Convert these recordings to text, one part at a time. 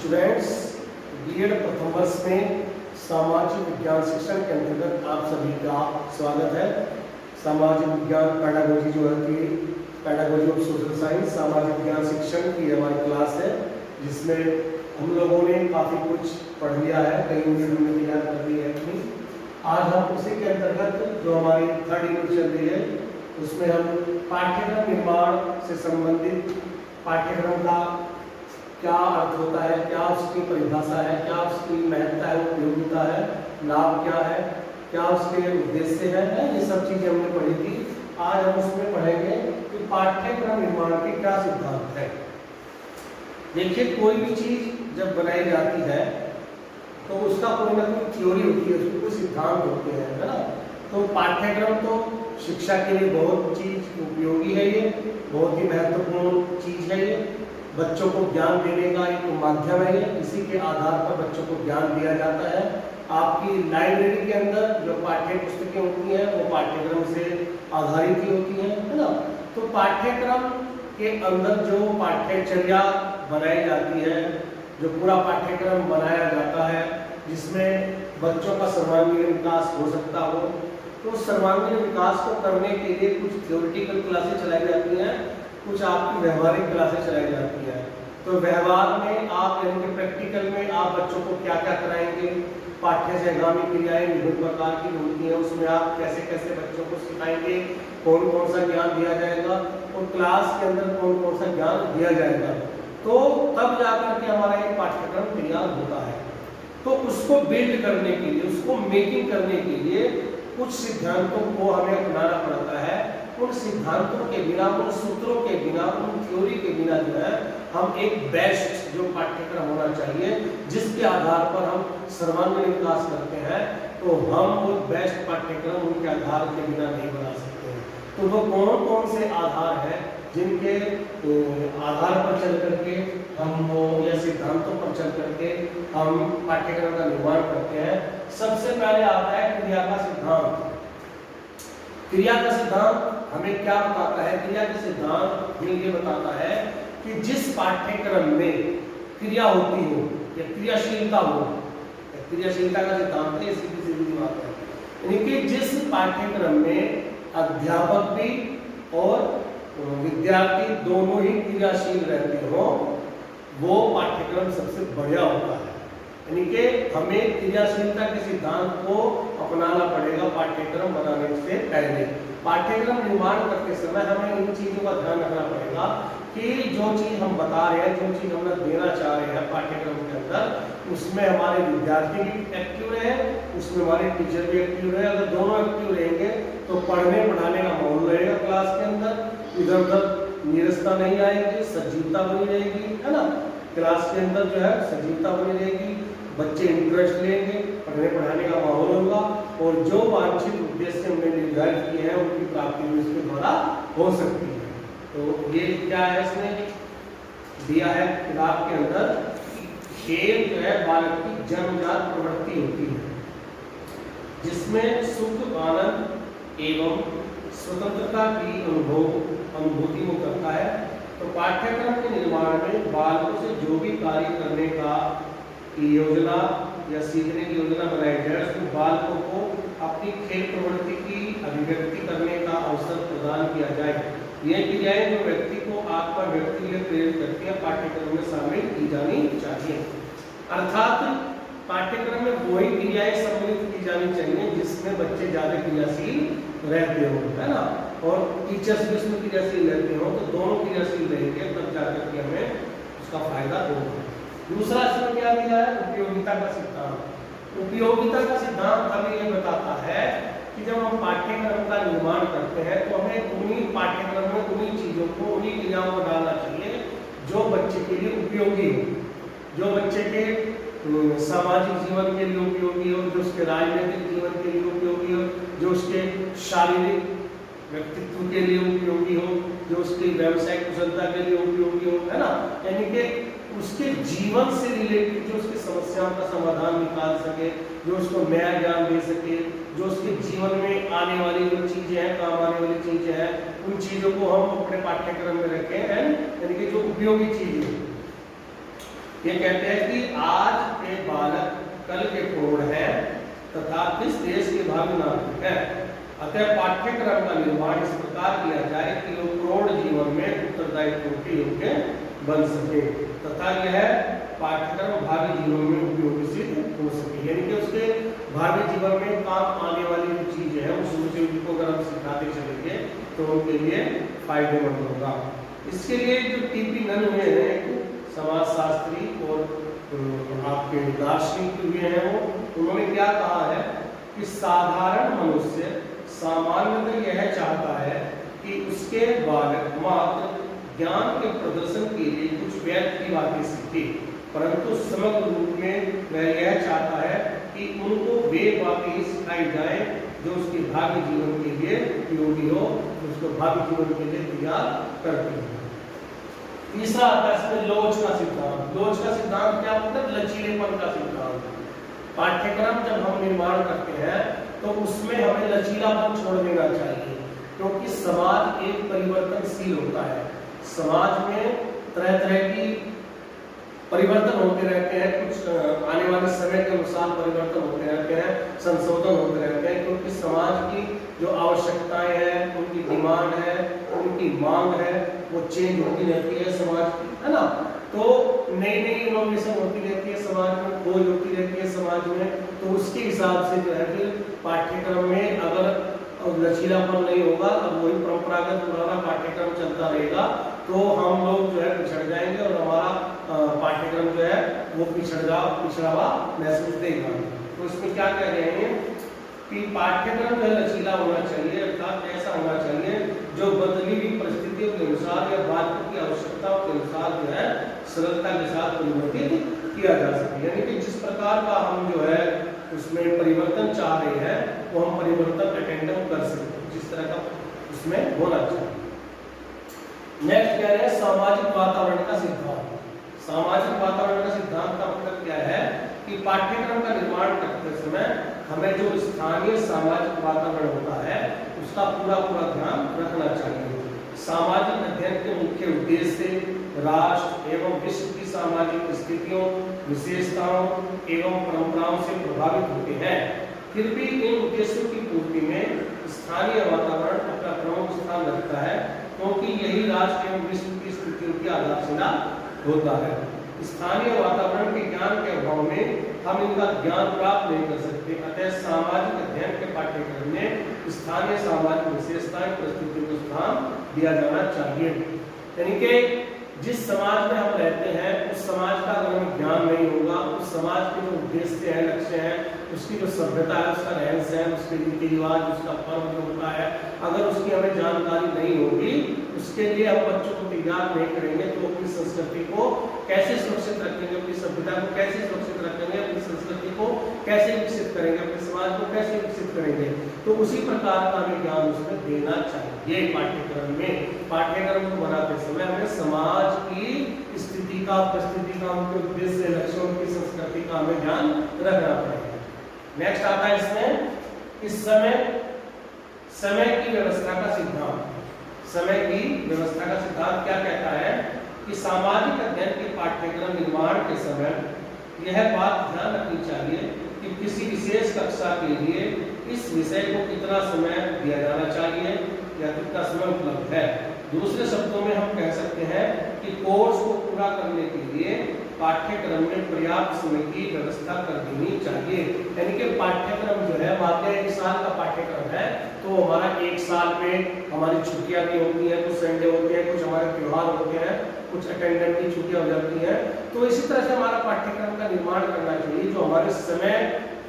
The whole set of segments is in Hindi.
स्टूडेंट्स, बीएड प्रथम वर्ष में सामाजिक विज्ञान शिक्षण के अंतर्गत आप सभी का स्वागत है। सामाजिक विज्ञान पेडागोजी जो है कि पेडागोजी ऑफ सोशल साइंस सामाजिक विज्ञान शिक्षण की हमारी क्लास है, जिसमें हम लोगों ने काफ़ी कुछ पढ़ लिया है, कई यूनिट हमने तैयार कर ली है अपनी। आज हम उसी के अंतर्गत जो हमारी थर्ड यूनिट चल रही है उसमें हम पाठ्यक्रम निर्माण से संबंधित पाठ्यक्रम का क्या अर्थ होता है, क्या उसकी परिभाषा है, क्या उसकी महत्ता है, उपयोगिता है, लाभ क्या है, क्या उसके उद्देश्य है, ये सब चीज़ें हमने पढ़ी थी। आज हम उसमें पढ़ेंगे कि पाठ्यक्रम निर्माण के क्या सिद्धांत है। देखिए, कोई भी चीज़ जब बनाई जाती है तो उसका कोई ना कोई थ्योरी होती है, उसके कुछ सिद्धांत होते हैं, है ना। तो पाठ्यक्रम तो शिक्षा के लिए बहुत चीज़ उपयोगी है, ये बहुत ही महत्वपूर्ण चीज़ है। ये बच्चों को ज्ञान देने का एक माध्यम है। इसी के आधार पर बच्चों को ज्ञान दिया जाता है। आपकी लाइब्रेरी के अंदर जो पाठ्य पुस्तकें होती हैं वो पाठ्यक्रम से आधारित ही होती हैं, है ना। तो पाठ्यक्रम के अंदर जो पाठ्यचर्या बनाई जाती है, जो पूरा पाठ्यक्रम बनाया जाता है, जिसमें बच्चों का सर्वांगीण विकास हो सकता हो, तो सर्वांगीण विकास को करने के लिए कुछ थ्योरेटिकल क्लासेस चलाई जाती हैं, कुछ आपकी व्यवहारिक क्लासेस चलाई जाती है। तो व्यवहार में आप यानी कि प्रैक्टिकल में आप बच्चों को क्या क्या कराएंगे, पाठ्य से आगामी क्रियाएं विभिन्न प्रकार की होती हैं, उसमें आप कैसे कैसे बच्चों को सिखाएंगे, कौन कौन सा ज्ञान दिया जाएगा और क्लास के अंदर कौन कौन सा ज्ञान दिया जाएगा, तो तब जाकर के हमारा एक पाठ्यक्रम तैयार होता है। तो उसको बिल्ड करने के लिए, उसको मेकिंग करने के लिए कुछ सिद्धांतों को हमें अपनाना पड़ता है। उन सिद्धांतों के बिना, उन सूत्रों के बिना, उन थ्योरी के बिना जो है हम एक बेस्ट जो पाठ्यक्रम होना चाहिए, जिसके आधार पर हम सर्वांगीण विकास करते हैं, तो हम वो बेस्ट पाठ्यक्रम उनके आधार के बिना नहीं बना सकते हैं। तो वो कौन कौन से आधार हैं जिनके आधार पर चल करके हम वो या सिद्धांतों पर चल करके हम पाठ्यक्रम का निर्माण करते हैं। सबसे पहले आता है क्रिया का सिद्धांत। क्रिया का सिद्धांत हमें क्या बताता है? क्रिया का सिद्धांत हमें ये बताता है कि जिस पाठ्यक्रम में क्रिया होती हो या क्रियाशीलता हो, क्रियाशीलता का सिद्धांत है, सीधी सीधी बात है, यानी कि जिस पाठ्यक्रम में अध्यापक भी और विद्यार्थी दोनों ही क्रियाशील रहते हो, वो पाठ्यक्रम सबसे बढ़िया होता है। यानी कि हमें क्रियाशीलता के सिद्धांत को अपनाना पड़ेगा पाठ्यक्रम बनाने से पहले। पाठ्यक्रम निर्माण करते समय हमें इन चीज़ों का ध्यान रखना पड़ेगा कि जो चीज़ हम बता रहे हैं, जो चीज़ हम देना चाह रहे हैं पाठ्यक्रम के अंदर, उसमें हमारे विद्यार्थी भी एक्टिव रहे, उसमें हमारे टीचर भी एक्टिव रहे। अगर दोनों एक्टिव रहेंगे तो पढ़ने पढ़ाने का माहौल रहेगा क्लास के अंदर, इधर उधर नीरसता नहीं आएगी, सजीवता बनी रहेगी, है ना। क्लास के अंदर जो है सजीवता बनी रहेगी, बच्चे इंटरेस्ट लेंगे, पढ़ने पढ़ाने का माहौल होगा और जो वांछित उद्देश्य हमने निर्धारित किए हैं उनकी प्राप्ति भी इसके द्वारा हो सकती है। तो ये क्या है, इसने दिया है किताब के अंदर, खेल जो है बालक की जन्मजात प्रवृत्ति होती है, जिसमें सुख, आनंद एवं स्वतंत्रता की अनुभूति वो करता है। तो पाठ्यक्रम के निर्माण में बालकों से जो भी कार्य करने का योजना या सीखने की योजना बनाई जाए, उसमें बालकों को अपनी खेल प्रवृत्ति की अभिव्यक्ति करने का अवसर प्रदान किया जाए। ये क्रियाएं जो व्यक्ति को आत्मा व्यक्ति के लिए प्रेरित करती है, पाठ्यक्रम में शामिल की जानी चाहिए। अर्थात पाठ्यक्रम में वही क्रियाएं सम्मिलित की जानी चाहिए जिसमें बच्चे ज्यादा क्रियाशील रहते हो, है ना, और टीचर्स भी उसमें क्रियाशील रहते हो, तो दोनों क्रियाशील रहेंगे तब जाकर के हमें उसका फायदा होगा। दूसरा इसमें क्या दिया है? उपयोगिता का सिद्धांत। उपयोगिता का सिद्धांत हमें ये बताता है कि जब हम पाठ्यक्रम का निर्माण करते हैं तो हमें उन्हीं पाठ्यक्रम में उन्हीं चीज़ों को, उन्हीं क्रियाओं को डालना चाहिए जो बच्चे के लिए उपयोगी हो, जो बच्चे के सामाजिक जीवन के लिए उपयोगी हो, जो उसके राजनीतिक जीवन के लिए उपयोगी हो, जो उसके शारीरिक व्यक्तित्व के लिए उपयोगी हो, जो उसकी व्यावसायिक कुशलता के लिए उपयोगी हो, है ना। यानी कि उसके जीवन से रिलेटेड जो उसकी समस्याओं का समाधान निकाल सके, जो उसको नया ज्ञान दे सके, जो उसके जीवन में आने वाली जो चीज़ें हैं, काम आने वाली चीज़ें हैं, उन चीज़ों को हम अपने पाठ्यक्रम में रखें, यानी कि जो उपयोगी चीज़ें। ये कहते हैं कि आज के बालक कल के प्रौढ़ हैं तथा किस देश के भावी नागरिक है। अतः पाठ्यक्रम का निर्माण इस प्रकार किया जाए कि वो प्रौढ़ जीवन में उत्तरदायित्व के योग्य बन सके तथा यह पाठ्यक्रम भावी जीवन में उपयोगी सिद्ध हो सके। यानी कि उसके भावी जीवन में काम आने वाली जो चीजें हैं उस उनको अगर हम सिखाते चलेंगे तो उनके लिए फायदेमंद होगा। इसके लिए जो टीपी नन हुए हैं समाजशास्त्री और आपके दार्शनिक हुए हैं वो उन्होंने क्या कहा है कि साधारण मनुष्य सामान्यतः यह चाहता है कि उसके बालक मात्र ज्ञान के प्रदर्शन के लिए कुछ व्यर्थ की बातें सीखे, परंतु समग्र रूप में वह यह चाहता है कि उनको वे बातें सिखाई जाए जो उसके भावी जीवन के लिए उपयोगी हो, उसको भावी जीवन के लिए तैयार करती है। तीसरा आता है इसमें लोच का सिद्धांत। लोच का सिद्धांत क्या मतलब? लचीलेपन का सिद्धांत। पाठ्यक्रम जब हम निर्माण करते हैं तो उसमें हमें लचीलापन छोड़ देना चाहिए, क्योंकि समाज एक परिवर्तनशील होता है। समाज में तरह तरह की परिवर्तन होते रहते हैं, कुछ आने वाले समय के अनुसार परिवर्तन होते रहते हैं, संशोधन होते रहते हैं, क्योंकि समाज की जो आवश्यकताएं हैं, उनकी डिमांड है, उनकी मांग है, वो चेंज होती रहती है समाज की, है ना। तो नई नई इनोवेशन होती रहती है समाज में, खोज होती रहती है समाज में। तो उसके हिसाब से जो है फिर पाठ्यक्रम में अगर लचीलापन नहीं होगा, अब वही परंपरागत पुराना पाठ्यक्रम चलता रहेगा तो हम लोग जो है पिछड़ जाएंगे और हमारा पाठ्यक्रम जो है वो पिछड़ा महसूस देगा। तो इसमें क्या कह रहे हैं कि पाठ्यक्रम जो है लचीला होना चाहिए, अर्थात ऐसा होना चाहिए जो बदली हुई परिस्थितियों के अनुसार या बातचीत की आवश्यकताओं के अनुसार जो है सरलता के साथ परिवर्तित किया जा सके। यानी कि जिस प्रकार का हम जो है उसमें परिवर्तन चाह रहे हैं वो हम परिवर्तन अटेंड कर सकते, जिस तरह का उसमें होना चाहिए। नेक्स्ट कह रहे हैं सामाजिक वातावरण का सिद्धांत। सामाजिक वातावरण का सिद्धांत का मतलब क्या है कि पाठ्यक्रम का निर्माण करते समय हमें जो स्थानीय सामाजिक वातावरण होता है उसका पूरा ध्यान रखना चाहिए। सामाजिक अध्ययन के मुख्य उद्देश्य राष्ट्र एवं विश्व की सामाजिक स्थितियों, विशेषताओं एवं परंपराओं से प्रभावित होते हैं। फिर भी इन उद्देश्यों की पूर्ति में स्थानीय वातावरण अपना प्रमुख स्थान रखता है, क्योंकि यही राष्ट्र एवं विश्व की स्थितियों की आधारशिला होता है। स्थानीय वातावरण के ज्ञान के अभाव में हम इनका ज्ञान प्राप्त नहीं कर सकते। अतः सामाजिक अध्ययन के पाठ्यक्रम में स्थानीय सामाजिक विशेषताएं, परिस्थितियों को स्थान दिया जाना चाहिए। यानी कि जिस समाज में हम रहते हैं उस समाज का अगर हमें ज्ञान नहीं होगा, उस समाज के जो उद्देश्य है, लक्ष्य है, उसकी जो सभ्यता है, उसका रहन सहन, उसके रीति रिवाज, उसका पर्व जो होता है, अगर उसकी हमें जानकारी नहीं होगी, उसके लिए हम बच्चों को तैयार नहीं करेंगे तो अपनी संस्कृति को कैसे सुरक्षित रखेंगे, अपनी सभ्यता को कैसे सुरक्षित रखेंगे, अपनी संस्कृति को कैसे विकसित करेंगे, अपने समाज को कैसे विकसित करेंगे। तो उसी प्रकार का हमें ज्ञान उसमें देना चाहिए। पाठ्यक्रम में पाठ्यक्रम को बनाते समय हमें समाज की स्थिति का, परिस्थिति का, उनके उद्देश्य, लक्ष्यों की, संस्कृति का हमें ध्यान रखना पड़ेगा। नेक्स्ट आता है इसमें इस समय की व्यवस्था का सिद्धांत। समय की व्यवस्था का सिद्धांत क्या कहता है कि सामाजिक अध्ययन के पाठ्यक्रम निर्माण के समय यह बात ध्यान रखनी चाहिए कि किसी विशेष कक्षा के लिए इस विषय को कितना समय दिया जाना चाहिए या कितना समय उपलब्ध है। दूसरे शब्दों में हम कह सकते हैं कि कोर्स को पूरा करने के लिए पाठ्यक्रम में पर्याप्त समय की व्यवस्था कर देनी चाहिए। यानी कि पाठ्यक्रम जो है मान लिया 1 साल का पाठ्यक्रम है तो हमारा 1 साल में हमारी छुट्टियां भी होती हैं, कुछ संडे होते हैं, कुछ हमारे त्योहार होते हैं, कुछ अटेंडेंट की छुट्टियां हो जाती हैं। तो इसी तरह से हमारा पाठ्यक्रम का निर्माण करना चाहिए जो हमारे समय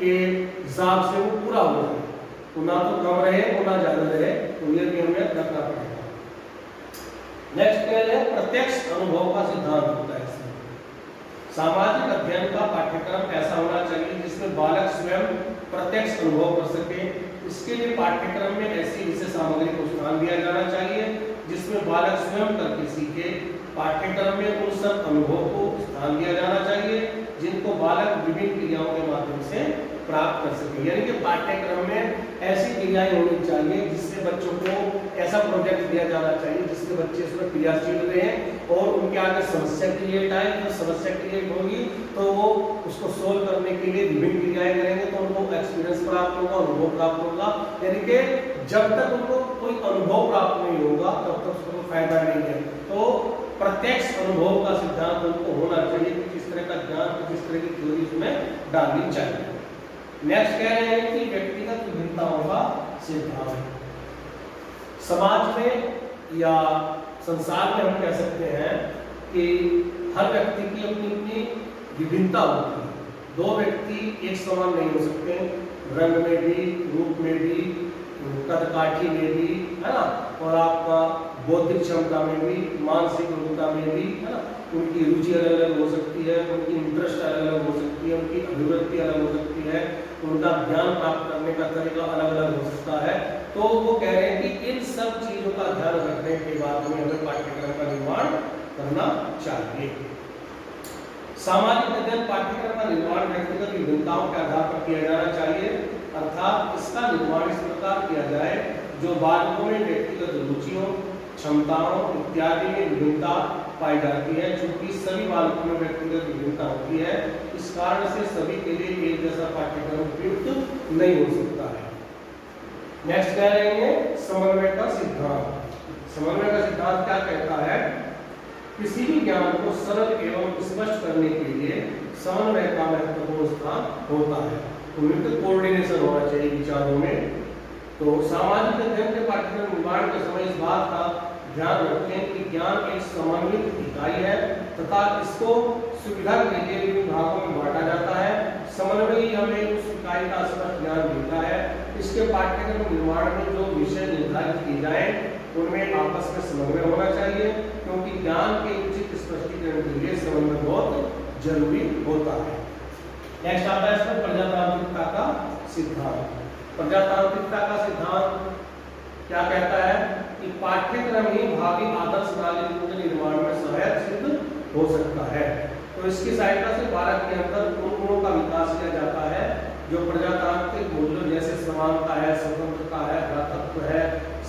के हिसाब से वो पूरा हो जाए, तो ना तो कम रहे और ना ज्यादा रहे, तो ये भी हमें रखना पड़ेगा। नेक्स्ट है प्रत्यक्ष अनुभव का सिद्धांत होता है। सामाजिक अध्ययन का पाठ्यक्रम ऐसा होना चाहिए जिसमें बालक स्वयं प्रत्यक्ष अनुभव कर सके। इसके लिए पाठ्यक्रम में ऐसी विषय सामग्री को स्थान दिया जाना चाहिए जिसमें बालक स्वयं करके सीखे। पाठ्यक्रम में उन सब अनुभव को स्थान दिया जाना चाहिए जिनको बालक विभिन्न क्रियाओं के माध्यम से प्राप्त कर सके। यानी कि पाठ्यक्रम में ऐसी क्रियाएं होनी चाहिए जिससे बच्चों को ऐसा प्रोजेक्ट दिया जाना चाहिए जिससे बच्चे उसमें क्रियाशील रहें और उनके आगे समस्या क्रिएट आए। जब समस्या क्रिएट होगी तो वो उसको सोल्व करने के लिए विभिन्न क्रियाएं करेंगे तो उनको एक्सपीरियंस प्राप्त होगा, अनुभव प्राप्त होगा। यानी कि जब तक उनको कोई अनुभव प्राप्त नहीं होगा तब तक उसको फायदा नहीं है। तो प्रत्यक्ष अनुभव का सिद्धांत उनको होना चाहिए कि किस तरह का ज्ञान, किस तरह की थ्योरी उसमें डालनी चाहिए। नेक्स्ट कह रहे हैं कि व्यक्तिगत विभिन्नताओं का सिद्धांत। समाज में या संसार में हम कह सकते हैं कि हर व्यक्ति की अपनी अपनी विभिन्नता होती है। दो व्यक्ति एक समान नहीं हो सकते, रंग में भी, रूप में भी, कदकाठी में भी, है ना, और आपका बौद्धिक क्षमता में भी, मानसिक योग्यता में भी, है ना, उनकी रुचि अलग अलग हो सकती है, उनकी इंटरेस्ट अलग अलग हो सकती है, उनकी अभिवृत्ति अलग हो सकती है, उनका ज्ञान प्राप्त करने का तरीका अलग अलग हो सकता है। तो वो कह रहे हैं कि इन सब चीजों का ध्यान रखने के बाद में हमें पाठ्यक्रम का निर्माण करना चाहिए। सामाजिक अध्ययन पाठ्यक्रम का निर्माण व्यक्तिगत विभिन्नताओं के आधार पर किया जाना चाहिए, अर्थात इसका निर्माण इस प्रकार किया जाए जो बालकों में व्यक्तिगत रुचियों, क्षमताओं इत्यादि में विभिन्नता पाई जाती है। चूंकि सभी बालकों में व्यक्तिगत विभिन्नता होती है, इस कारण से सभी के लिए एक जैसा पाठ्यक्रम उपयुक्त नहीं हो सकता है। नेक्स्ट कह रहे हैं समन्वय का सिद्धांत। समन्वय का सिद्धांत क्या कहता है? किसी भी ज्ञान को सरल एवं स्पष्ट करने के लिए समन्वय का महत्वपूर्ण स्थान होता है। उनमें कोऑर्डिनेशन होना चाहिए विचारों में। तो सामाजिक अध्ययन के पाठ्यक्रम निर्माण के समय इस बात का ध्यान रखें कि ज्ञान एक समन्वित इकाई है तथा इसको सुविधा के लिए विभिन्न भागों में बांटा जाता है। समन्वय हमें उस इकाई का स्पष्ट ज्ञान देता है। इसके पाठ्यक्रम निर्माण में जो विषय निर्धारित किए जाए उनमें आपस में समन्वय होना चाहिए, क्योंकि ज्ञान के उचित स्पष्टीकरण के लिए समन्वय बहुत जरूरी होता है। नेक्स्ट आता है इसमें प्रजातांत्रिकता का सिद्धांत। प्रजातांत्रिकता का सिद्धांत क्या कहता है कि पाठ्यक्रम ही भावी आदर्श नागरिकों के निर्माण में सहायक सिद्ध हो सकता है। तो इसकी सहायता से बालक के अंदर उन गुणों का विकास किया जाता है जो प्रजातांत्रिक मूल्यों जैसे समानता है, स्वतंत्रता है, भ्रातृत्व है,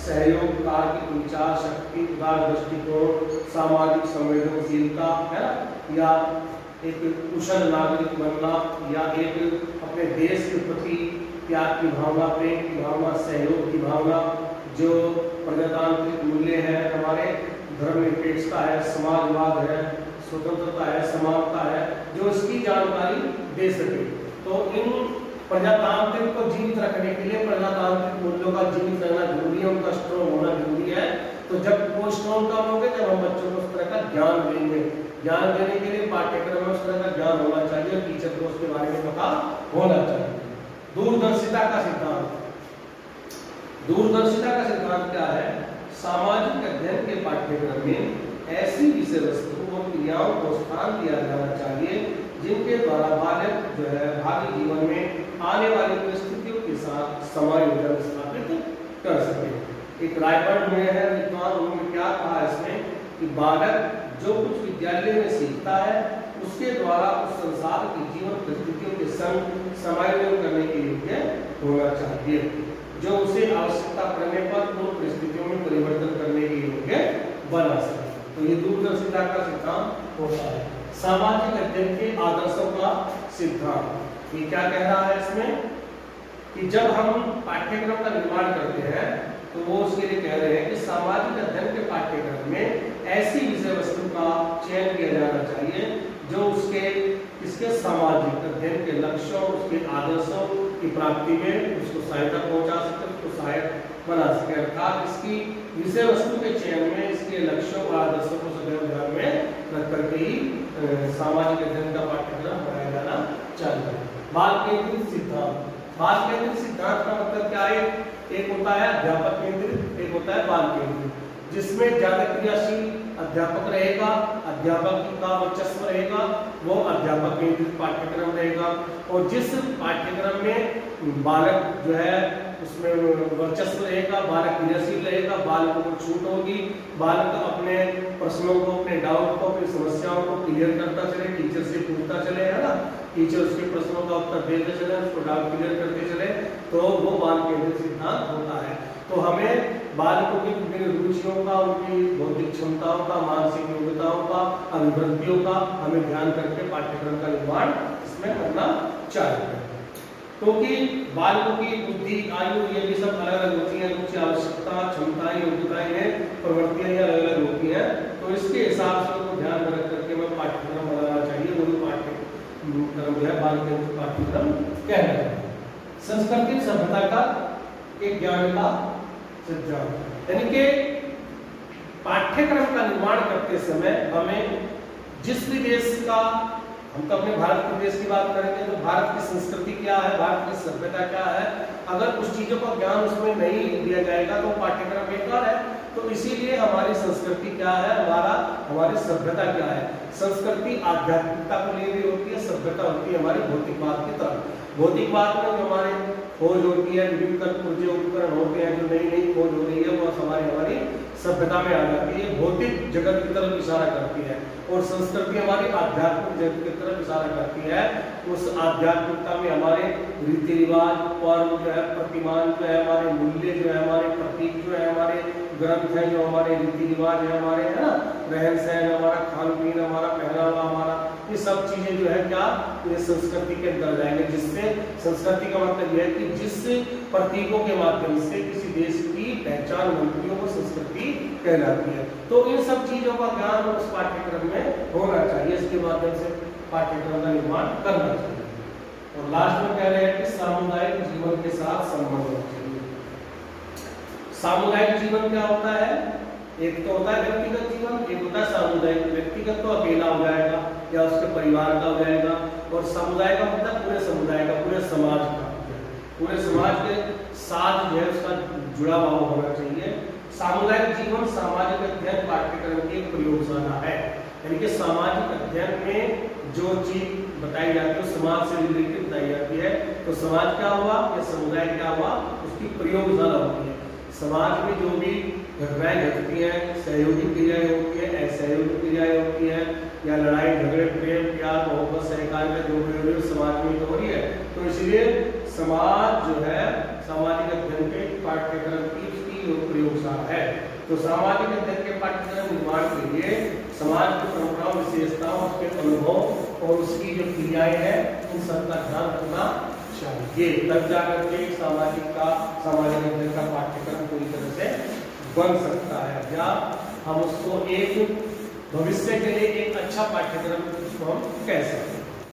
सहयोग, तार्किक विचार शक्ति, उदार दृष्टिकोण, सामाजिक संवेदनशीलता है या एक कुशल नागरिक बनना या एक अपने देश के प्रति त्याग की भावना, प्रेम की भावना, सहयोग की भावना, जो प्रजातांत्रिक मूल्य है, हमारे धर्मनिरपेक्षता है, समाजवाद है, स्वतंत्रता है, समानता है, जो इसकी जानकारी दे सके। तो इन प्रजातांत्रिक को जीवित रखने के लिए प्रजातांत्रिक मूल्यों का जीवित रहना जरूरी है, उनका स्ट्रॉन्ग होना जरूरी है। तो जब वो स्ट्रॉन्ग कब होंगे जब हम बच्चों को उस तरह का ज्ञान देंगे। ज्ञान देने के लिए पाठ्यक्रम में उस तरह का ज्ञान होना चाहिए, टीचर को उसके बारे में पता होना चाहिए। दूरदर्शिता का सिद्धांत। दूरदर्शिता का सिद्धांत क्या है? सामाजिक अध्ययन के पाठ्यक्रम में ऐसी विषय वस्तु और क्रियाओं को स्थान दिया जाना चाहिए जिनके द्वारा बालक जो है भावी जीवन में आने वाली परिस्थितियों के साथ समायोजन स्थापित कर सके। एक रायबर्ट में है विद्वान, उन्होंने क्या कहा इसमें कि बालक जो कुछ विद्यालय में सीखता है उसके द्वारा उस संसार की जीवन परिस्थितियों के संग समायोजन करने के योग्य होना चाहिए, जो उसे आवश्यकता पड़ने पर उन परिस्थितियों में परिवर्तन करने के योग्य बना सके। तो ये दूरदर्शिता का सिद्धांत होता है। सामाजिक अध्ययन के आदर्शों का सिद्धांत ये क्या कह रहा है इसमें कि जब हम पाठ्यक्रम का निर्माण करते हैं तो वो उसके लिए कह रहे हैं कि सामाजिक अध्ययन के पाठ्यक्रम में ऐसी विषय वस्तु का चयन किया जाना चाहिए जो उसके इसके सामाजिक अध्ययन के लक्ष्यों, उसके आदर्शों की प्राप्ति में उसको सहायता पहुंचा सके, उसको सहायक बना सके। अर्थात इसकी विषय वस्तु के चयन में इसके लक्ष्यों और आदर्शों को सदैव ध्यान में रख करके ही सामाजिक अध्ययन का पाठ्यक्रम बनाया जाना चाहिए। बाल केंद्रित सिद्धांत। बाल केंद्रित सिद्धांत का मतलब क्या है? एक होता है अध्यापक केंद्रित, एक होता है बाल केंद्रित, जिसमें ज्यादा क्रियाशील अध्यापक रहेगा, अध्यापक का वर्चस्व रहेगा, वो अध्यापक केंद्रित पाठ्यक्रम रहेगा। और जिस पाठ्यक्रम में बालक जो है उसमें वर्चस्व रहेगा, बालक क्रियाशील रहेगा, बालकों को छूट होगी, बालक अपने प्रश्नों को, अपने डाउट को, अपनी समस्याओं को क्लियर करता चले, टीचर से पूछता चले, है ना, टीचर उसके प्रश्नों का उत्तर देते चले, उसको डाउट क्लियर करते चले, तो वो बाल केंद्रित सिद्धांत होता है। तो हमें बालकों की विभिन्न रुचियों का, उनकी बौद्धिक क्षमताओं का, मानसिक योग्यताओं का, अभिवृद्धियों का हमें ध्यान करके पाठ्यक्रम का निर्माण इसमें करना चाहिए, क्योंकि बालकों की बुद्धि, आयु, ये भी सब अलग अलग होती है, कुछ आवश्यकता, क्षमताएं, योग्यताएं हैं, प्रवृत्तियां ये अलग अलग होती हैं। तो इसके हिसाब से उनको ध्यान में रख करके हमें पाठ्यक्रम बनाना चाहिए। वही पाठ्यक्रम जो है बाल केंद्रित पाठ्यक्रम कहलाता है। संस्कृति सभ्यता का एक ज्ञान का सिद्धांत, यानी कि पाठ्यक्रम का निर्माण करते समय हमें जिस भी देश का, हम तो अपने भारत के देश की बात करेंगे तो भारत की संस्कृति क्या है, भारत की सभ्यता क्या है, अगर कुछ चीजों का ज्ञान उसमें नहीं दिया जाएगा तो पाठ्यक्रम बेकार है। तो इसीलिए हमारी संस्कृति क्या है, हमारी सभ्यता क्या है। संस्कृति आध्यात्मिकता को ले रही होती है, सभ्यता होती है हमारी भौतिकवाद की तरफ। भौतिकवाद में जो हमारे खोज होती है, विभिन्न पुर्जे उपकरण होते हैं, जो नई नई खोज हो रही है, वो हमारी सभ्यता में आ जाती है, भौतिक जगत की तरफ इशारा करती है। और संस्कृति हमारी आध्यात्मिक जगत की तरफ इशारा करती है। उस आध्यात्मिकता में हमारे रीति रिवाज, पर्व जो है, प्रतिमान जो है, हमारे मूल्य जो है, हमारे प्रतीक जो है, हमारे ग्रंथ है, जो हमारे रीति रिवाज है, हमारे है ना, रहन सहन, हमारा खान पीन, हमारा पहनावा, हमारा ये सब चीजें जो है क्या, ये संस्कृति के अंदर जाएंगे। जिससे संस्कृति का मतलब यह है कि जिस प्रतीकों के माध्यम से किसी देश की पहचान बनती है वो संस्कृति कहलाती है। तो इन सब चीजों का ज्ञान उस पाठ्यक्रम में होना चाहिए, इसके माध्यम से पाठ्यक्रम का निर्माण करना चाहिए। और लास्ट में कह रहे हैं कि सामुदायिक जीवन के साथ संबंध होना चाहिए। सामुदायिक जीवन क्या होता है, एक तो होता है व्यक्तिगत जीवन, एक होता है सामुदायिक। व्यक्तिगत तो अकेला हो जाएगा या उसके परिवार का हो जाएगा, और समुदाय का मतलब पूरे समुदाय का, पूरे समाज का, पूरे समाज के साथ जो है उसका जुड़ा हुआ होना चाहिए। सामुदायिक जीवन सामाजिक अध्ययन पाठ्यक्रम की एक प्रयोगशाला है, यानी कि सामाजिक अध्ययन में जो चीज बताई जाती है समाज से रिलेटेड बताई जाती है। तो समाज क्या हुआ या समुदाय क्या हुआ, उसकी प्रयोगशाला होती है। समाज में जो भी घटनाएं घटती हैं, सहयोगी क्रियाएं होती है, असहयोगी क्रियाएं होती है, या लड़ाई झगड़े, प्रेम प्यार मोहब्बत सहकारिता जो भी हो रही है समाज में तो हो रही है। तो इसलिए समाज जो है सामाजिक अध्ययन के पाठ्यक्रम की प्रयोगशाला है। तो सामाजिक अध्ययन के पाठ्यक्रम निर्माण के लिए समाज की परंपराओं, विशेषताओं, उसके अनुभव और उसकी जो क्रियाएं हैं उन सब का ध्यान रखना चाहिए। तब जाकर के सामाजिक अध्ययन का पाठ्यक्रम पूरी तरह से बन सकता है, या हम उसको एक भविष्य के लिए एक अच्छा पाठ्यक्रम उसको हम कह सकते हैं।